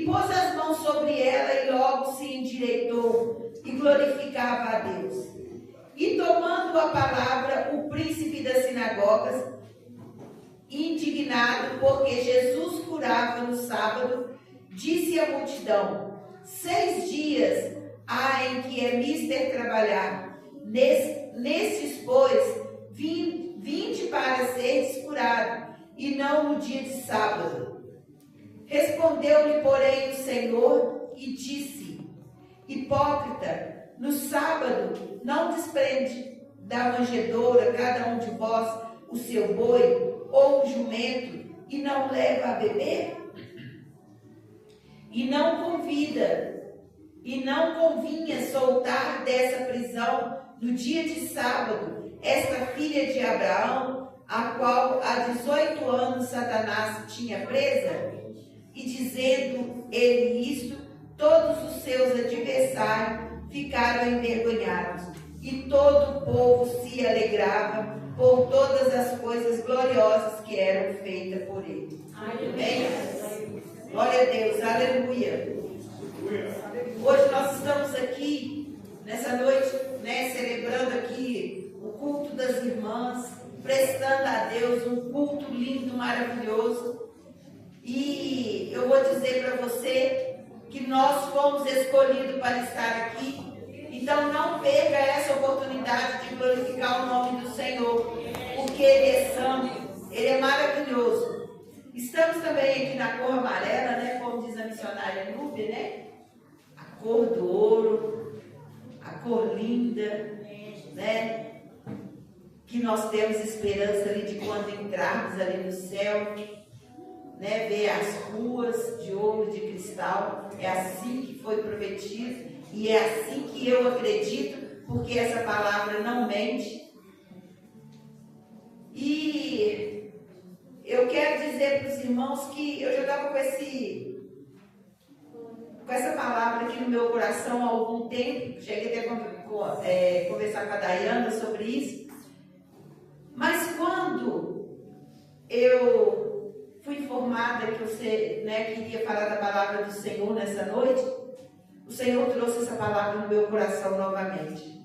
pôs as mãos sobre ela e logo se endireitou e glorificava a Deus. E tomando a palavra, o príncipe das sinagogas, indignado porque Jesus curava no sábado, disse à multidão: 6 dias há em que é mister trabalhar. Nestes, pois, vinde para seres curado, e não no dia de sábado. Respondeu-lhe, porém, o Senhor e disse: hipócrita, no sábado não desprende da manjedoura cada um de vós o seu boi ou o jumento, e não leva a beber? E não convinha soltar dessa prisão no dia de sábado esta filha de Abraão, a qual há 18 anos Satanás tinha presa? E dizendo ele isto, todos os seus adversários ficaram envergonhados, e todo o povo se alegrava por todas as coisas gloriosas que eram feitas por ele. Amém? Glória a Deus, aleluia. Hoje nós estamos aqui, nessa noite, celebrando aqui o culto das irmãs, prestando a Deus um culto lindo, maravilhoso. E eu vou dizer para você que nós fomos escolhidos para estar aqui. Então não perca essa oportunidade de glorificar o nome do Senhor, porque Ele é santo, Ele é maravilhoso. Estamos também aqui na cor amarela, como diz a missionária Núbia, a cor do ouro, a cor linda, que nós temos esperança ali de quando entrarmos ali no céu, ver as ruas de ouro e de cristal. É assim que foi prometido. E é assim que eu acredito, porque essa palavra não mente. E eu quero dizer para os irmãos que eu já estava com essa palavra aqui no meu coração há algum tempo. Cheguei até a conversar com a Dayana sobre isso. Mas quando eu fui informada que você queria falar da palavra do Senhor nessa noite, o Senhor trouxe essa palavra no meu coração novamente.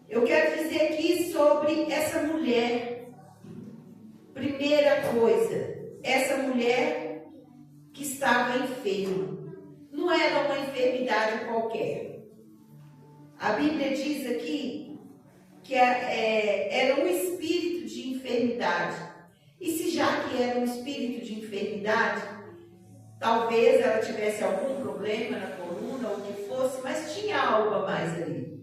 Eu quero dizer aqui sobre essa mulher. Primeira coisa, essa mulher que estava enferma. Não era uma enfermidade qualquer. A Bíblia diz aqui que era um espírito de enfermidade. E se já que era um espírito de enfermidade, talvez ela tivesse algum problema na coluna ou o que fosse, mas tinha algo a mais ali.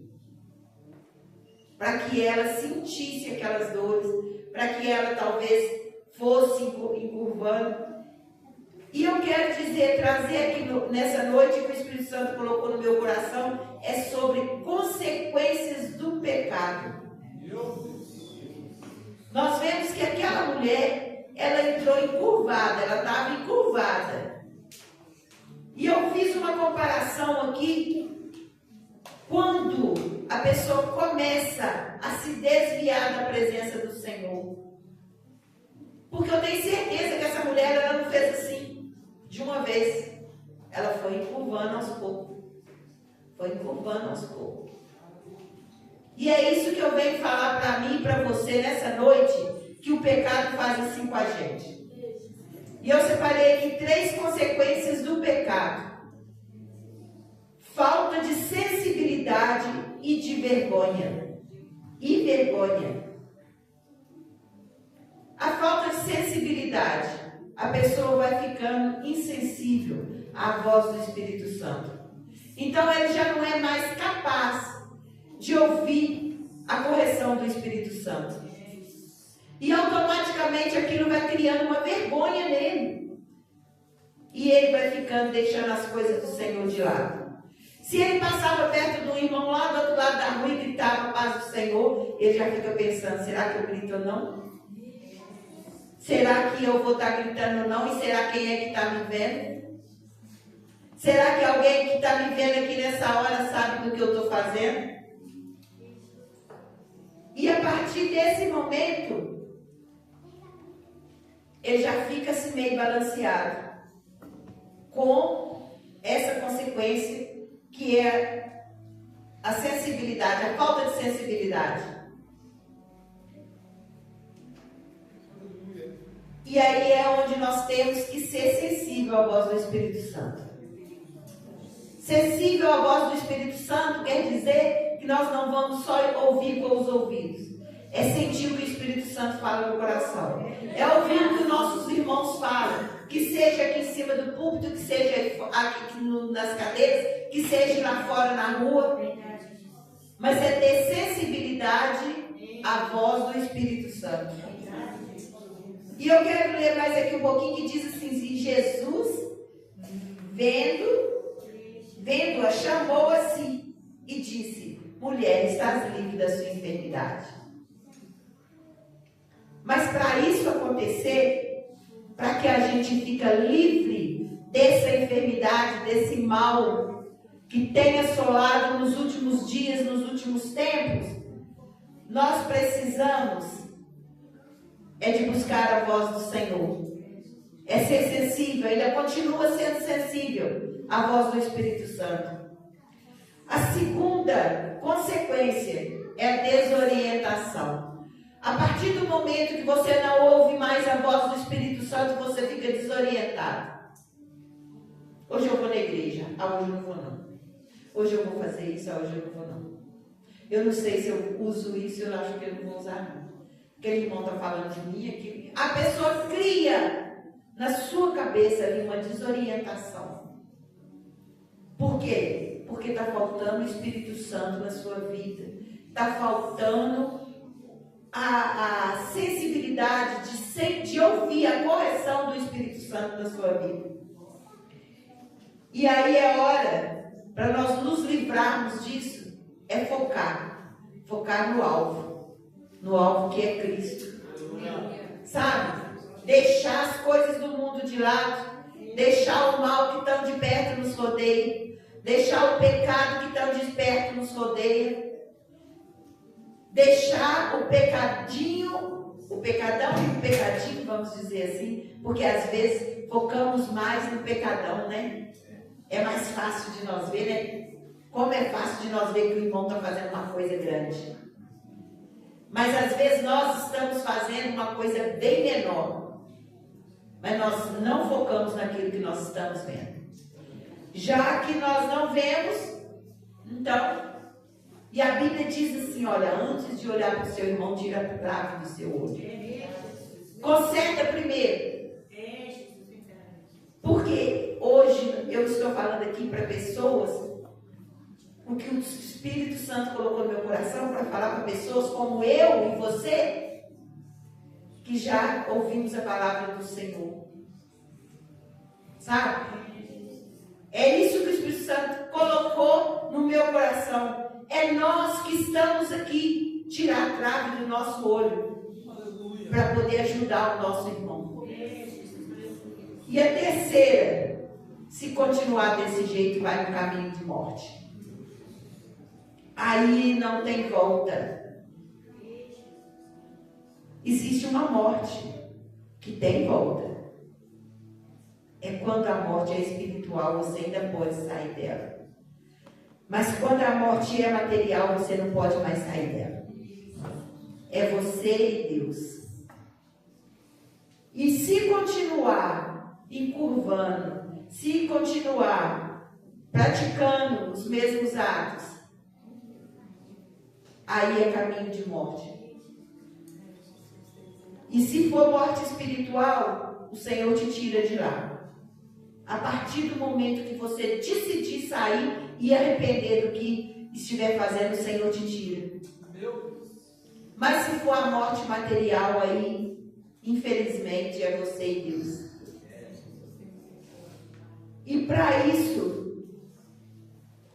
Para que ela sentisse aquelas dores, para que ela talvez fosse encurvando. E eu quero trazer aqui nessa noite, que o Espírito Santo colocou no meu coração, é sobre consequências do pecado. Nós vemos que aquela mulher, ela entrou encurvada, ela estava encurvada. E eu fiz uma comparação aqui, quando a pessoa começa a se desviar da presença do Senhor. Porque eu tenho certeza que essa mulher, ela não fez assim, de uma vez. Ela foi encurvando aos poucos. E é isso que eu venho falar para mim e para você nessa noite, que o pecado faz assim com a gente. E eu separei aqui 3 consequências do pecado. Falta de sensibilidade e de vergonha. A falta de sensibilidade, a pessoa vai ficando insensível à voz do Espírito Santo. Então ele já não é mais capaz de ouvir a correção do Espírito Santo. E automaticamente aquilo vai criando uma vergonha nele. E ele vai ficando, deixando as coisas do Senhor de lado. Se ele passava perto de um irmão lá do outro lado da rua e gritava a paz do Senhor, ele já fica pensando, será que eu grito ou não? Será que eu vou estar gritando ou não? E será quem é que está me vendo? Será que alguém que está me vendo aqui nessa hora sabe do que eu estou fazendo? E a partir desse momento, ele já fica assim meio balanceado. com essa consequência que é a sensibilidade, a falta de sensibilidade. E aí é onde nós temos que ser sensível à voz do Espírito Santo. Sensível à voz do Espírito Santo quer dizer que nós não vamos só ouvir com os ouvidos. É sentir o que o Espírito Santo fala no coração. É ouvir o que nossos irmãos falam. Que seja aqui em cima do púlpito, que seja aqui nas cadeiras, que seja lá fora na rua. Mas é ter sensibilidade à voz do Espírito Santo. E eu quero ler mais aqui um pouquinho que diz assim: Jesus, vendo-a, chamou a si e disse: mulher, estás livre da sua enfermidade. Mas para isso acontecer, para que a gente fique livre dessa enfermidade, desse mal que tem assolado nos últimos dias, nos últimos tempos, nós precisamos de buscar a voz do Senhor. É ser sensível, ele continua sendo sensível à voz do Espírito Santo. A segunda consequência é a desorientação. A partir do momento que você não ouve mais a voz do Espírito Santo, você fica desorientado. Hoje eu vou na igreja, hoje eu não vou não. Hoje eu vou fazer isso, hoje eu não vou não. Eu não sei se eu uso isso, eu acho que eu não vou usar não. Aquele irmão está falando de mim aqui. A pessoa cria na sua cabeça ali uma desorientação. Por quê? Porque está faltando o Espírito Santo na sua vida. Está faltando a sensibilidade de ouvir a correção do Espírito Santo na sua vida. E aí é hora para nós nos livrarmos disso, é focar no alvo. No alvo que é Cristo. Sabe? Deixar as coisas do mundo de lado. Deixar o mal que tão de perto nos rodeia. Deixar o pecado que tão de perto nos rodeia. Deixar o pecadinho, o pecadão e o pecadinho, vamos dizer assim, porque às vezes focamos mais no pecadão, né? É mais fácil de nós ver, né? Como é fácil de nós ver que o irmão está fazendo uma coisa grande. Mas às vezes nós estamos fazendo uma coisa bem menor. Mas nós não focamos naquilo que nós estamos vendo. Já que nós não vemos, então, e a Bíblia diz assim, olha, antes de olhar para o seu irmão, tira a trave do seu olho. Conserta primeiro. Porque hoje eu estou falando aqui para pessoas o que o Espírito Santo colocou no meu coração para falar para pessoas como eu e você, que já ouvimos a palavra do Senhor. Sabe? É isso que o Espírito Santo colocou no meu coração. É nós que estamos aqui, tirar a trave do nosso olho, para poder ajudar o nosso irmão. E a terceira, se continuar desse jeito, vai no caminho de morte. Aí não tem volta. Existe uma morte que tem volta. É quando a morte é espiritual, você ainda pode sair dela. Mas quando a morte é material, você não pode mais sair dela. É você e Deus. E se continuar encurvando, se continuar praticando os mesmos atos, aí é caminho de morte. E se for morte espiritual, o Senhor te tira de lá. A partir do momento que você decidir sair e arrepender do que estiver fazendo, o Senhor te tira. Mas se for a morte material, aí, infelizmente, é você e Deus. E para isso,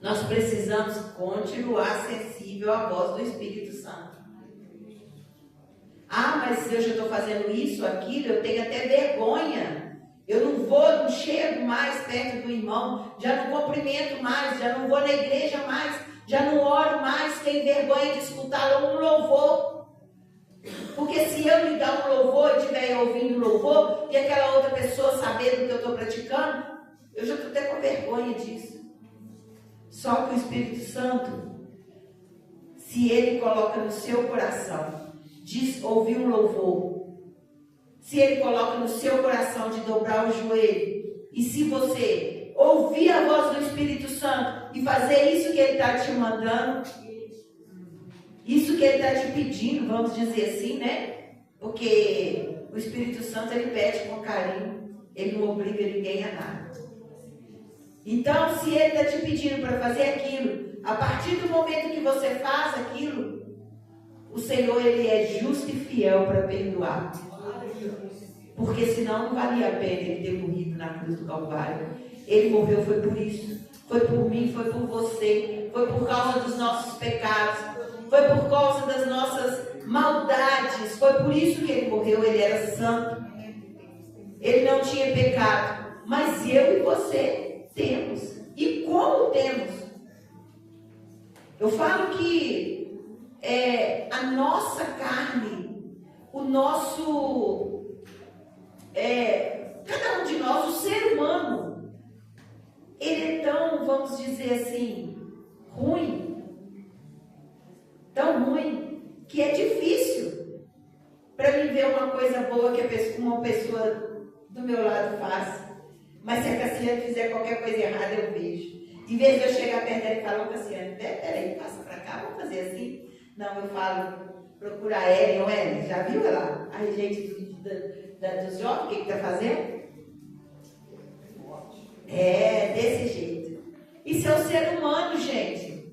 nós precisamos continuar sensível à voz do Espírito Santo. Ah, mas eu já estou fazendo isso, aquilo, eu tenho até vergonha. Eu não chego mais perto do irmão, já não cumprimento mais, já não vou na igreja mais, já não oro mais, tenho vergonha de escutar um louvor. Porque se eu ligar um louvor e estiver ouvindo o louvor, e aquela outra pessoa sabendo que eu estou praticando, Eu já estou até com vergonha disso. Só que o Espírito Santo, se ele coloca no seu coração, diz ouvir um louvor, se ele coloca no seu coração de dobrar o joelho, e se você ouvir a voz do Espírito Santo e fazer isso que ele está te mandando, isso que ele está te pedindo, vamos dizer assim, né? Porque o Espírito Santo, ele pede com carinho, ele não obriga ninguém a nada. Então, se ele está te pedindo para fazer aquilo, a partir do momento que você faz aquilo, o Senhor, ele é justo e fiel para perdoar. Porque senão não valia a pena ele ter morrido na cruz do Calvário. Ele morreu, foi por isso. Foi por mim, foi por você. Foi por causa dos nossos pecados. Foi por causa das nossas maldades. Foi por isso que ele morreu. Ele era santo. Ele não tinha pecado. Mas eu e você temos. E como temos? Eu falo que a nossa carne, o nosso... cada um de nós, o ser humano, ele é tão, vamos dizer assim, ruim, tão ruim, que é difícil para mim ver uma coisa boa que uma pessoa do meu lado faz. Mas se a Cassiane fizer qualquer coisa errada, eu vejo. Em vez de eu chegar perto dela e falar, ô Cassiane, peraí, passa para cá, vamos fazer assim. Não, eu falo, procura a Ellen, ou Ellen, já viu ela? A gente dos jovens, o que está fazendo? Desse jeito. Isso é o ser humano, gente.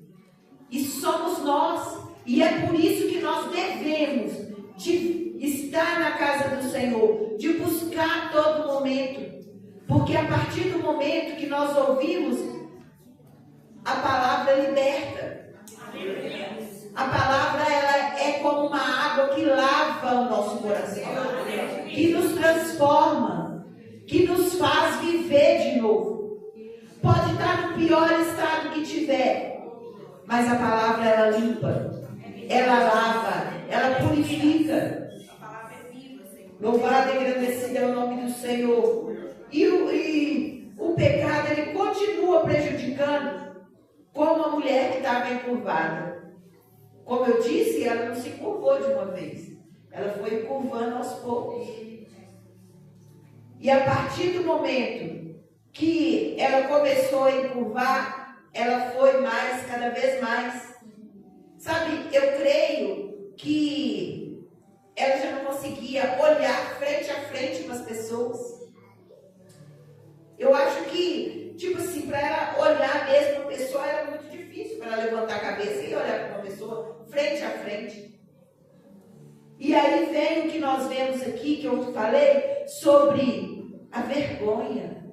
Isso somos nós. E é por isso que nós devemos de estar na casa do Senhor, de buscar a todo momento. Porque a partir do momento que nós ouvimos, a palavra liberta. A palavra, ela é como uma água que lava o nosso coração, que nos transforma, que nos faz viver de novo. Pode estar no pior estado que tiver, mas a palavra, ela limpa, ela lava, ela purifica. Louvado e agradecido é o nome do Senhor. E o pecado, ele continua prejudicando, como a mulher que estava encurvada. Como eu disse, ela não se curvou de uma vez. Ela foi curvando aos poucos. E a partir do momento que ela começou a encurvar, ela foi mais, cada vez mais. Sabe, eu creio que ela já não conseguia olhar frente a frente com as pessoas. Eu acho que, tipo assim, para ela olhar mesmo uma pessoa era muito difícil, para ela levantar a cabeça e olhar para uma pessoa frente a frente. E aí vem o que nós vemos aqui, que eu falei, sobre a vergonha.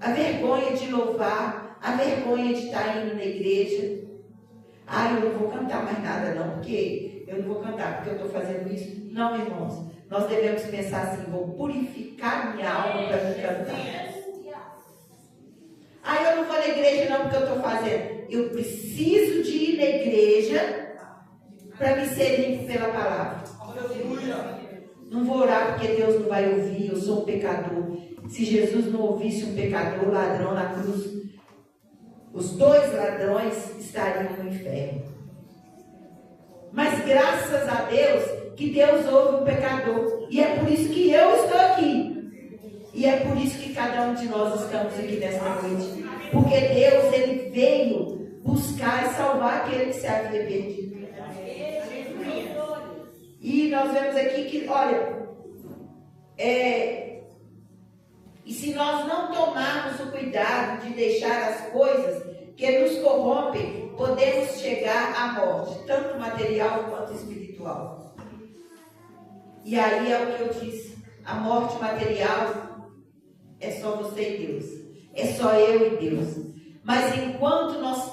A vergonha de louvar, a vergonha de estar indo na igreja. Eu não vou cantar mais nada não, porque eu não vou cantar, porque eu estou fazendo isso. Não, irmãos, nós devemos pensar assim, vou purificar minha alma para me cantar. Eu não vou na igreja não, porque eu estou fazendo. Eu preciso de ir na igreja para me ser limpo pela palavra. Não vou orar porque Deus não vai ouvir, eu sou um pecador. Se Jesus não ouvisse um pecador, ladrão na cruz, os dois ladrões estariam no inferno. Mas graças a Deus, que Deus ouve um pecador. E é por isso que eu estou aqui. E é por isso que cada um de nós estamos aqui nesta noite. Porque Deus, ele veio buscar e salvar aquele que se havia perdido. E nós vemos aqui que, olha, e se nós não tomarmos o cuidado de deixar as coisas que nos corrompem, podemos chegar à morte, tanto material quanto espiritual. E aí é o que eu disse, a morte material é só você e Deus, é só eu e Deus. Mas enquanto nós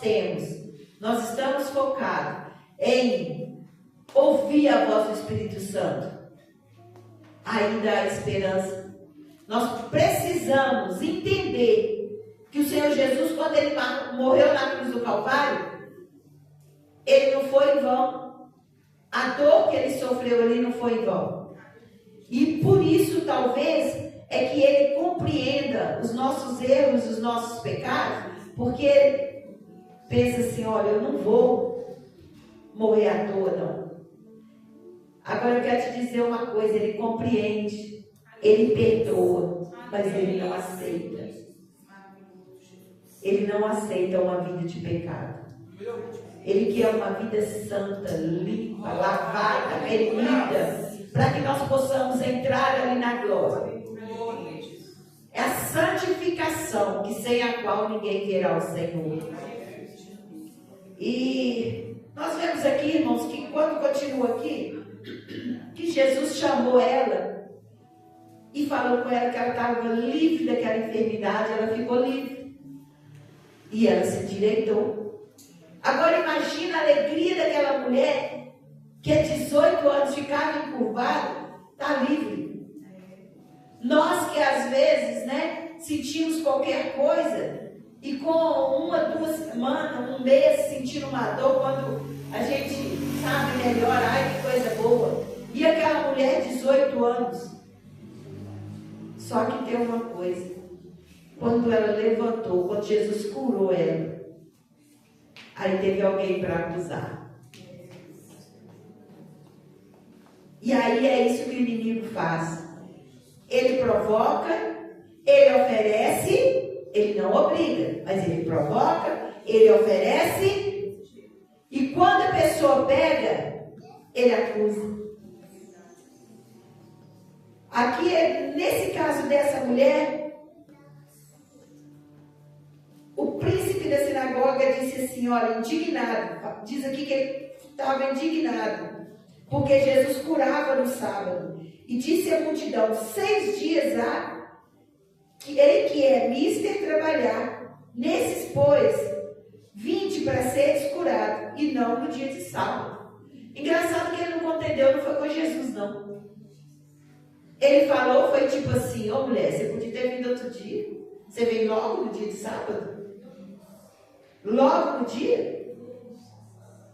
estamos focados em ouvir a voz do Espírito Santo, ainda há esperança. Nós precisamos entender que o Senhor Jesus, quando ele morreu na cruz do Calvário, ele não foi em vão. A dor que ele sofreu ali não foi em vão. E por isso, talvez, é que ele compreenda os nossos erros, os nossos pecados, porque pensa assim, olha, eu não vou morrer à toa, não. Agora eu quero te dizer uma coisa, ele compreende, ele perdoa, mas ele não aceita. Ele não aceita uma vida de pecado. Ele quer uma vida santa, limpa, lavada, remida, para que nós possamos entrar ali na glória. É a santificação, que sem a qual ninguém verá o Senhor. E nós vemos aqui, irmãos, que quando continua aqui, que Jesus chamou ela e falou com ela que ela estava livre daquela enfermidade, ela ficou livre. E ela se endireitou. Agora imagina a alegria daquela mulher que há 18 anos ficava encurvada, está livre. Nós que às vezes, sentimos qualquer coisa e com 1, 2 semanas, 1 mês sentindo uma dor, quando a gente sabe melhor, ai que coisa boa. E aquela mulher, 18 anos. Só que tem uma coisa. Quando ela levantou, quando Jesus curou ela, aí teve alguém para acusar. E aí é isso que o inimigo faz. Ele provoca, ele oferece, ele não obriga, mas ele provoca, ele oferece, e quando a pessoa pega, ele acusa. Aqui, nesse caso dessa mulher, o príncipe da sinagoga disse assim, olha, indignado, diz aqui que ele estava indignado, porque Jesus curava no sábado, e disse à multidão, 6 dias há, que ele que é mister trabalhar, nesses, pois, 20 para seres curado, e não no dia de sábado. Engraçado que ele não contendeu, não foi com Jesus, não. Ele falou, foi tipo assim, ô mulher, você podia ter vindo outro dia, você veio logo no dia de sábado? Logo no dia?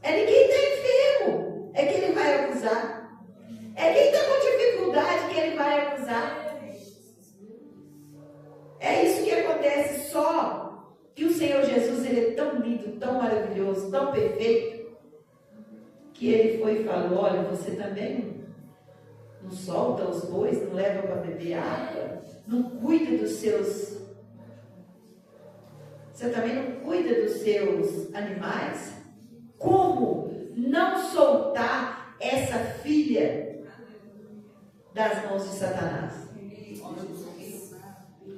É ninguém está enfermo, é que ele vai acusar. É quem está com dificuldade que ele vai acusar. É isso que acontece, só que o Senhor Jesus, ele é tão lindo, tão maravilhoso, tão perfeito, que ele foi e falou, olha, você também não solta os bois, não leva para beber água, não cuida dos seus... Você também não cuida dos seus animais? Como não soltar essa filha das mãos de Satanás?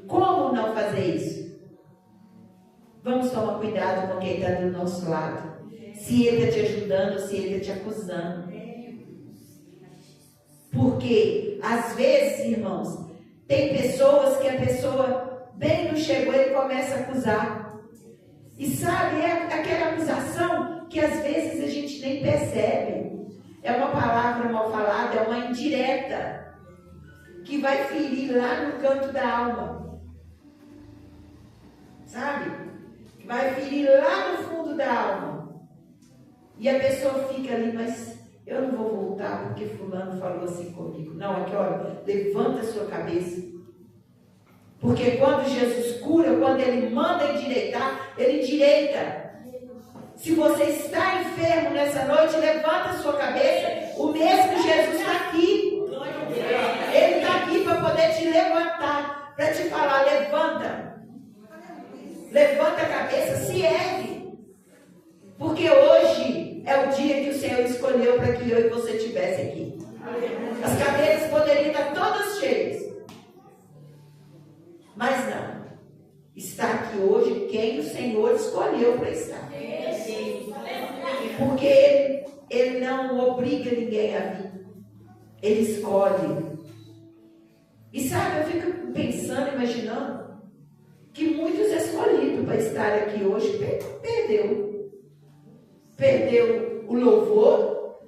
Como não fazer isso? Vamos tomar cuidado com quem está do nosso lado. Se ele está te ajudando, se ele está te acusando. Porque, às vezes, irmãos, tem pessoas que a pessoa bem não chegou e ele começa a acusar. E sabe, é aquela acusação que às vezes a gente nem percebe. É uma palavra mal falada, é uma indireta que vai ferir lá no canto da alma. Sabe? Vai ferir lá no fundo da alma. E a pessoa fica ali, mas eu não vou voltar porque fulano falou assim comigo. Não, aqui olha, levanta a sua cabeça. Porque quando Jesus cura, quando ele manda endireitar, ele endireita. Se você está enfermo nessa noite, levanta a sua cabeça. O mesmo Jesus está aqui. Ele está aqui para poder te levantar, para te falar, levanta. Levanta a cabeça, se ergue. Porque hoje é o dia que o Senhor escolheu para que eu e você estivesse aqui. As cadeiras poderiam estar todas cheias. Mas não. Está aqui hoje quem o Senhor escolheu para estar. Porque ele não obriga ninguém a vir. Ele escolhe. E sabe, eu fico pensando, imaginando, que muitos escolhidos para estar aqui hoje perdeu. Perdeu o louvor,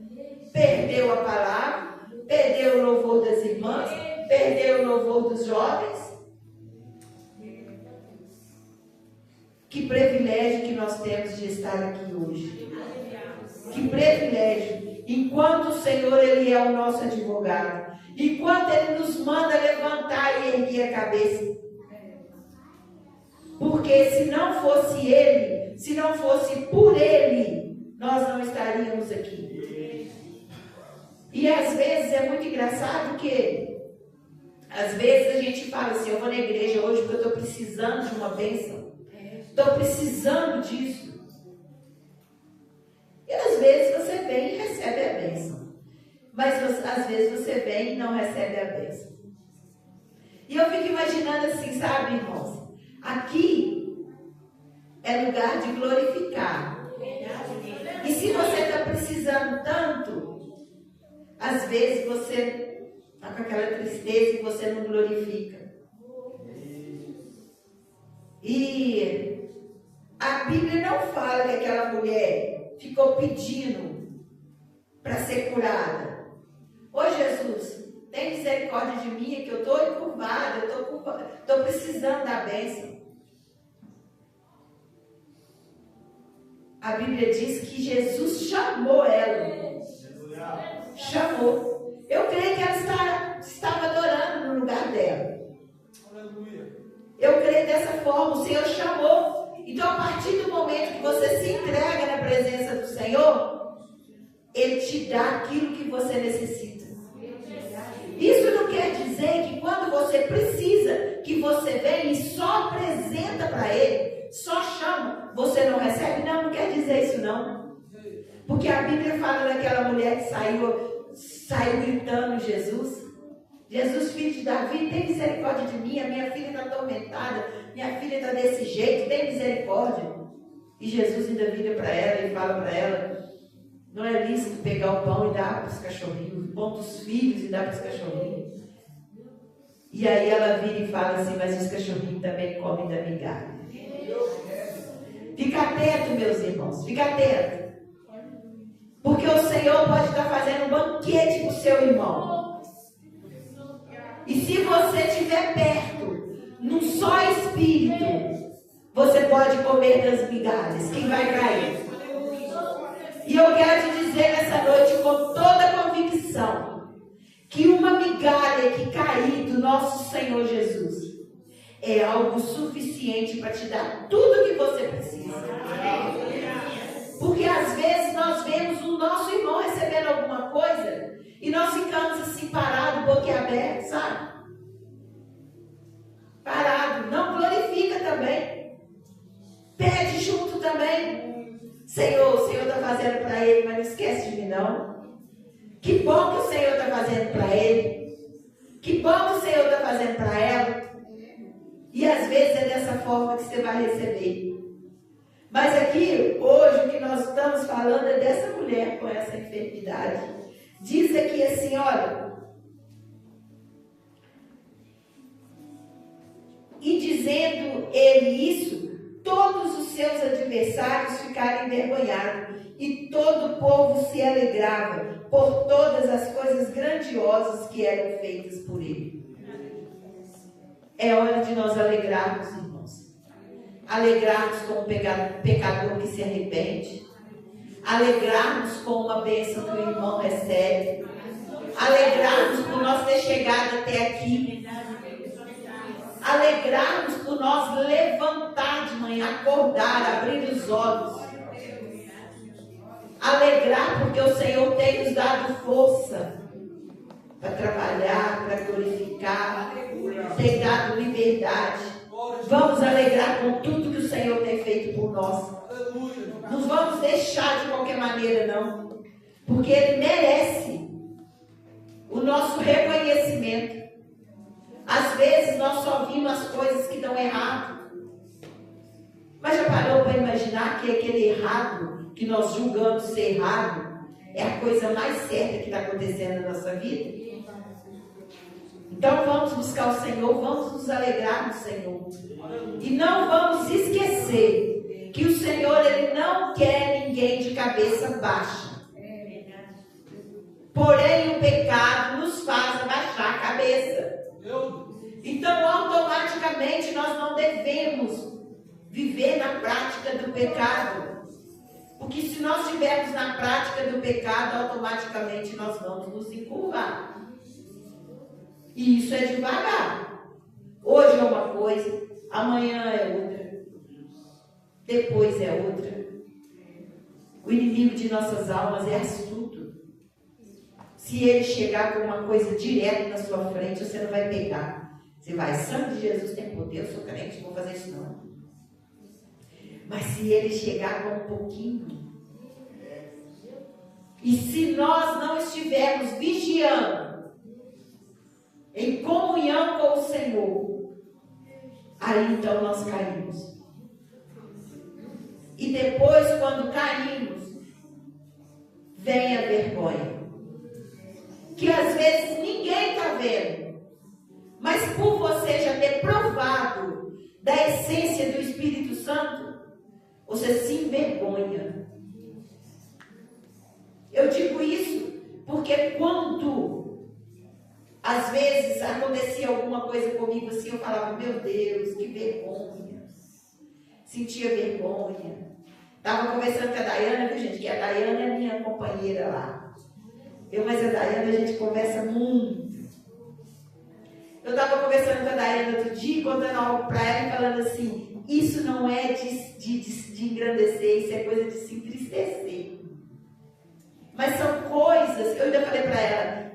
perdeu a palavra, perdeu o louvor das irmãs, perdeu o louvor dos jovens. Que privilégio que nós temos de estar aqui hoje. Que privilégio. Enquanto o Senhor, Ele é o nosso advogado. Enquanto Ele nos manda levantar e erguer a cabeça. Porque se não fosse Ele, se não fosse por Ele, nós não estaríamos aqui. E às vezes é muito engraçado que às vezes a gente fala assim, eu vou na igreja hoje porque eu estou precisando de uma bênção. Estou precisando disso. E às vezes você vem e recebe a bênção. Mas às vezes você vem e não recebe a bênção. E eu fico imaginando assim, sabe, irmãos? Aqui é lugar de glorificar. E se você está precisando tanto, às vezes você está com aquela tristeza e você não glorifica. E a Bíblia não fala que aquela mulher ficou pedindo para ser curada. Ô Jesus, tem misericórdia de mim, que eu estou encurvada, eu estou precisando da bênção. A Bíblia diz que Jesus chamou ela. Chamou. Eu creio que ela estava adorando no lugar dela. Eu creio dessa forma, o Senhor chamou. Então, a partir do momento que você se entrega na presença do Senhor, Ele te dá aquilo que você necessita. Isso não quer dizer que quando você precisa, que você vem e só apresenta para Ele, só chama, você não recebe? Não, não quer dizer isso não. Porque a Bíblia fala daquela mulher que saiu gritando Jesus. Jesus, filho de Davi, tem misericórdia de mim, a minha filha está atormentada, minha filha está desse jeito, tem misericórdia. E Jesus ainda vira para ela e fala para ela, não é lícito pegar o pão e dar para os cachorrinhos, o pão dos filhos e dar para os cachorrinhos. E aí ela vira e fala assim, mas os cachorrinhos também comem da migalha. Fica atento, meus irmãos, fica atento. Porque o Senhor pode estar fazendo um banquete para o seu irmão. E se você estiver perto, num só espírito, você pode comer das migalhas. Quem vai cair? E eu quero te dizer nessa noite com toda a convicção que uma migalha que cair do nosso Senhor Jesus é algo suficiente para te dar tudo que você precisa. Porque às vezes nós vemos o nosso irmão recebendo alguma coisa e nós ficamos assim parados, boquiabertos, sabe? Parado. Não glorifica também. Pede junto também. Senhor, o Senhor está fazendo para ele, mas não esquece de mim não. Que bom que o Senhor está fazendo para ele. Que bom que o Senhor está fazendo para ela. E às vezes é dessa forma que você vai receber. Mas aqui, hoje, o que nós estamos falando é dessa mulher com essa enfermidade. Diz aqui assim, olha. E dizendo ele isso, todos os seus adversários ficaram envergonhados. E todo o povo se alegrava por todas as coisas grandiosas que eram feitas por ele. É hora de nós alegrarmos, irmãos. Alegrarmos com o pecador que se arrepende. Alegrarmos com uma bênção que o irmão recebe. Alegrarmos por nós ter chegado até aqui. Alegrarmos por nós levantar de manhã, acordar, abrir os olhos. Alegrar porque o Senhor tem nos dado força para trabalhar, para glorificar, tem dado liberdade. Vamos alegrar com tudo que o Senhor tem feito por nós. Não vamos deixar de qualquer maneira, não. Porque Ele merece o nosso reconhecimento. Às vezes nós só vimos as coisas que dão errado. Mas já parou para imaginar que aquele errado que nós julgamos ser errado é a coisa mais certa que está acontecendo na nossa vida? Então vamos buscar o Senhor, vamos nos alegrar no Senhor. E não vamos esquecer que o Senhor, Ele não quer ninguém de cabeça baixa. Porém o pecado nos faz abaixar a cabeça. Então automaticamente nós não devemos viver na prática do pecado. Porque se nós estivermos na prática do pecado, automaticamente nós vamos nos encurvar. E isso é devagar. Hoje é uma coisa, amanhã é outra. depois é outra. O inimigo de nossas almas é astuto. Se ele chegar com uma coisa direto na sua frente, você não vai pegar. Você vai, sangue de Jesus tem poder, eu sou crente, não vou fazer isso não. Mas se ele chegar com um pouquinho, e se nós não estivermos vigiando, em comunhão com o Senhor, aí então nós caímos. E depois, quando caímos, vem a vergonha. Que às vezes ninguém está vendo. Mas por você já ter provado da essência do Espírito Santo, você se envergonha. Eu digo isso porque quando às vezes acontecia alguma coisa comigo assim, eu falava, meu Deus, que vergonha. Sentia vergonha. Estava conversando com a Daiana, viu gente? Que a Daiana é minha companheira lá. Mas a Daiana, a gente conversa muito. Eu estava conversando com a Daiana outro dia, contando algo para ela e falando assim, isso não é de engrandecer, isso é coisa de se entristecer. Mas são coisas, eu ainda falei para ela,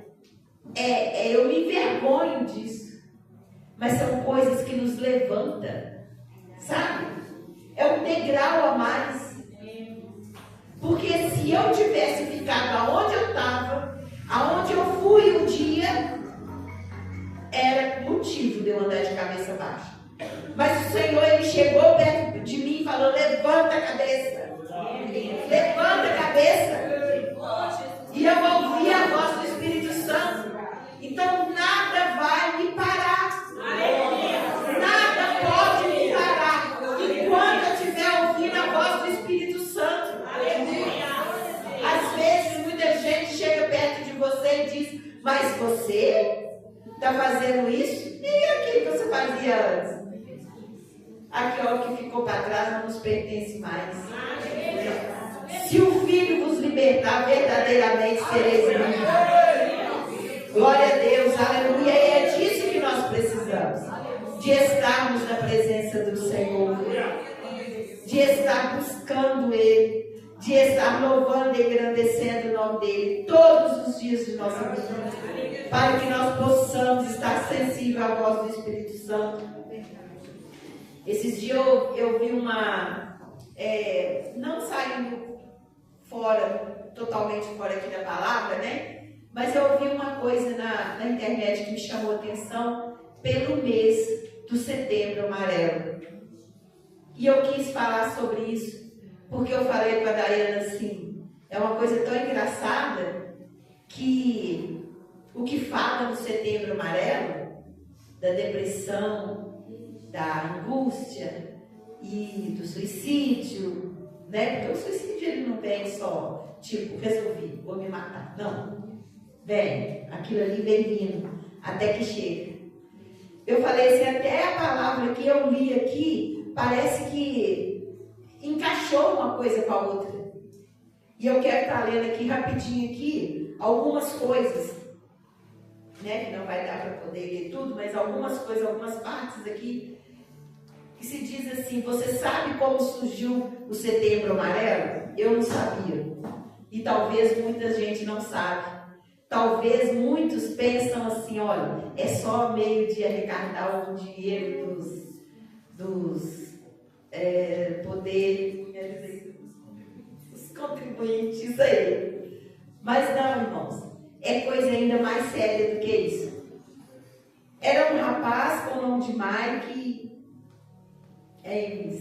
eu me envergonho disso. Mas são coisas que nos levantam, sabe? É um degrau a mais. Porque se eu tivesse ficado aonde eu estava, aonde eu fui um dia, era motivo de eu andar de cabeça baixa. Mas o Senhor, Ele chegou perto de mim e falou, levanta a cabeça. Levanta a cabeça. E eu ouvi a voz do Espírito Santo. Então nada vai me parar. Nada pode me parar. E quando eu estiver ouvindo a voz do Espírito Santo, às vezes muita gente chega perto de você e diz, mas você está fazendo isso? E aquilo que você fazia antes? Aquilo que ficou para trás não nos pertence mais. Se o Filho vos libertar, verdadeiramente sereis livres. Glória a Deus, aleluia. E é disso que nós precisamos. De estarmos na presença do Senhor. De estar buscando Ele. De estar louvando e engrandecendo o nome dEle todos os dias de nossa vida. Para que nós possamos estar sensíveis à voz do Espírito Santo. Esses dias eu vi uma... não saindo fora, totalmente fora aqui da palavra, né? Mas eu ouvi uma coisa na internet que me chamou a atenção pelo mês do Setembro Amarelo. E eu quis falar sobre isso, porque eu falei para a Daiana assim, é uma coisa tão engraçada que o que fala no Setembro Amarelo, da depressão, da angústia e do suicídio, né? Porque o suicídio ele não vem só, tipo, resolvi, vou me matar. Não. Vem, aquilo ali vem vindo, até que chega. Eu falei assim, até a palavra que eu li aqui, parece que encaixou uma coisa com a outra. E eu quero estar lendo aqui rapidinho aqui, algumas coisas, né? Que não vai dar para poder ler tudo, mas algumas coisas, algumas partes aqui, que se diz assim, você sabe como surgiu o Setembro Amarelo? Eu não sabia. E talvez muita gente não sabe. Talvez muitos pensam assim, olha, é só meio de arrecadar o dinheiro dos poderes, dos contribuintes, isso aí. Mas não, irmãos, é coisa ainda mais séria do que isso. Era um rapaz com o nome de Mike,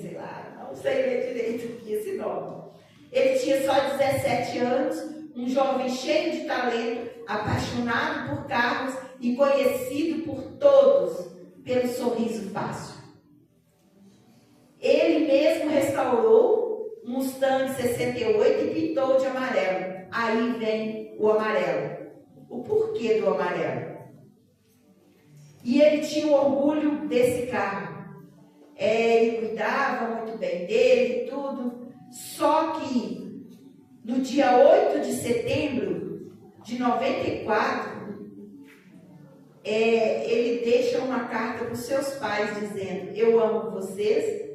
sei lá, não sei ler direito aqui esse nome. Ele tinha só 17 anos, um jovem cheio de talento, apaixonado por carros e conhecido por todos pelo sorriso fácil. Ele mesmo restaurou um Mustang 68 e pintou de amarelo. Aí vem o amarelo. O porquê do amarelo? E ele tinha um orgulho desse carro. Ele cuidava muito bem dele e tudo. Só que no dia 8 de setembro de 94, ele deixa uma carta para os seus pais dizendo, eu amo vocês,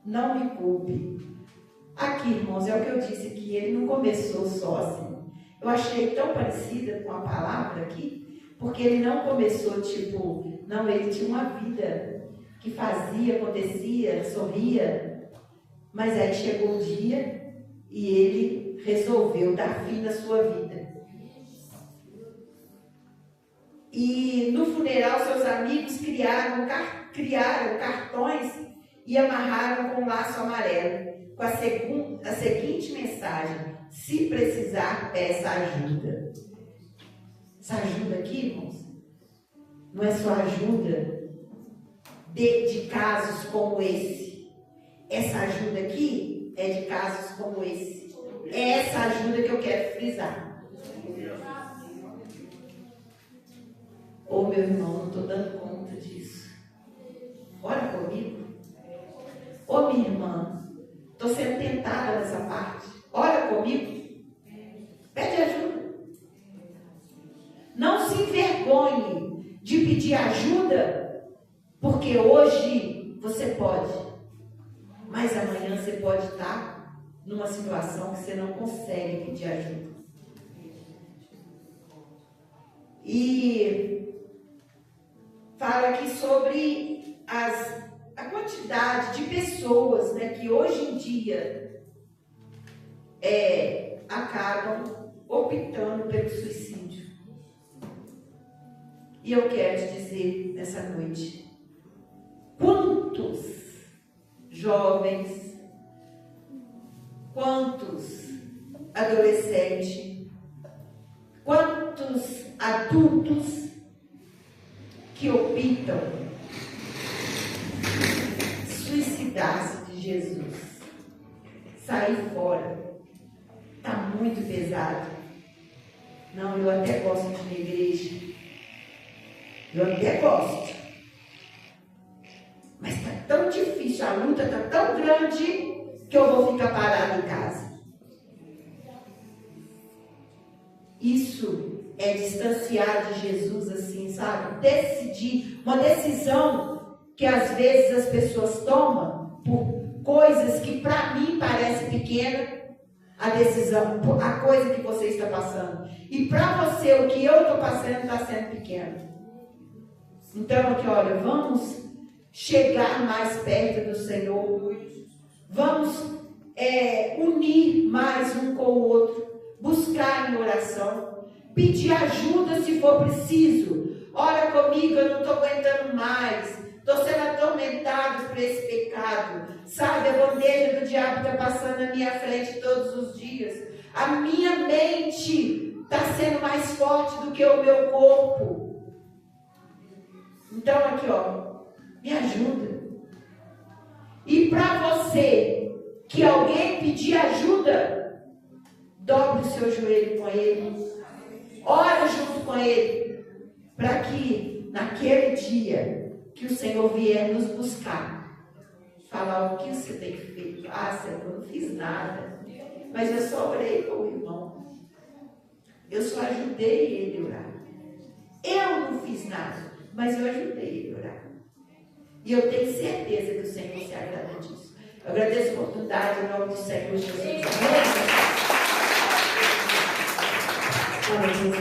não me culpe. Aqui, irmãos, é o que eu disse aqui, ele não começou só assim. Eu achei tão parecida com a palavra aqui, porque ele não começou tipo, não, ele tinha uma vida que fazia, acontecia, sorria, mas aí chegou o dia e ele resolveu dar fim na sua vida. E no funeral, seus amigos criaram cartões e amarraram com um laço amarelo, com a seguinte mensagem: se precisar, peça ajuda. Essa ajuda aqui, irmãos, não é só ajuda de casos como esse. Essa ajuda aqui é de casos como esse. É essa ajuda que eu quero frisar. Ô, meu irmão, não estou dando conta disso. Ora comigo. Ô, minha irmã, estou sendo tentada nessa parte. Ora comigo. Pede ajuda. Não se envergonhe de pedir ajuda, porque hoje você pode, mas amanhã você pode estar numa situação que você não consegue pedir ajuda. E fala aqui sobre a quantidade de pessoas, né, que hoje em dia acabam optando pelo suicídio. E eu quero te dizer nessa noite, quantos jovens, quantos adolescentes, quantos adultos que optam suicidar-se de Jesus, sair fora, está muito pesado. Não, eu até gosto de ir na igreja, eu até gosto, mas está tão difícil, a luta está tão grande que eu vou ficar parado em casa. Isso é distanciar de Jesus assim, sabe? Decidir, uma decisão que às vezes as pessoas tomam por coisas que para mim parece pequena, a decisão, a coisa que você está passando. E para você o que eu estou passando está sendo pequeno. Então aqui, olha, vamos chegar mais perto do Senhor. Vamos unir mais um com o outro. Buscar em oração, pedir ajuda se for preciso. Ora comigo, eu não estou aguentando mais, estou sendo atormentado por esse pecado, sabe, a bandeja do diabo está passando na minha frente todos os dias, a minha mente está sendo mais forte do que o meu corpo. Então aqui, ó, me ajuda. E para você que alguém pedir ajuda, dobre o seu joelho com ele, ora junto com ele, para que naquele dia que o Senhor vier nos buscar, falar o que você tem feito. Ah, Senhor, eu não fiz nada, mas eu só orei com o irmão, eu só ajudei ele a orar. Eu não fiz nada, mas eu ajudei ele a orar. E eu tenho certeza que o Senhor se agrada disso. Eu agradeço a oportunidade em nome do Senhor Jesus. Amém.